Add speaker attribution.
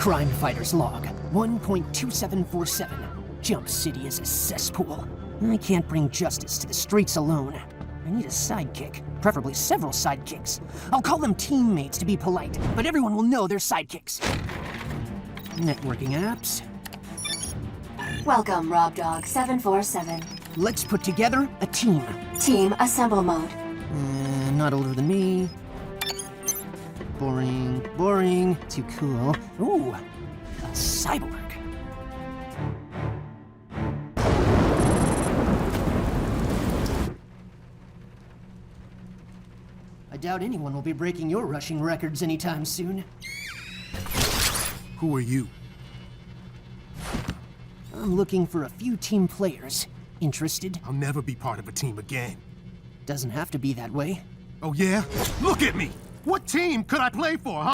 Speaker 1: Crime Fighter's log, 1.2747. Jump City is a cesspool. I can't bring justice to the streets alone. I need a sidekick, preferably several sidekicks. I'll call them teammates to be polite, but everyone will know they're sidekicks. Networking apps.
Speaker 2: Welcome, Rob Dog 747.
Speaker 1: Let's put together a team.
Speaker 2: Team assemble mode.
Speaker 1: Not older than me. Boring, boring, too cool. Ooh, a cyborg. I doubt anyone will be breaking your rushing records anytime soon.
Speaker 3: Who are you?
Speaker 1: I'm looking for a few team players. Interested?
Speaker 3: I'll never be part of a team again.
Speaker 1: Doesn't have to be that way.
Speaker 3: Oh yeah? Look at me! What team could I play for, huh?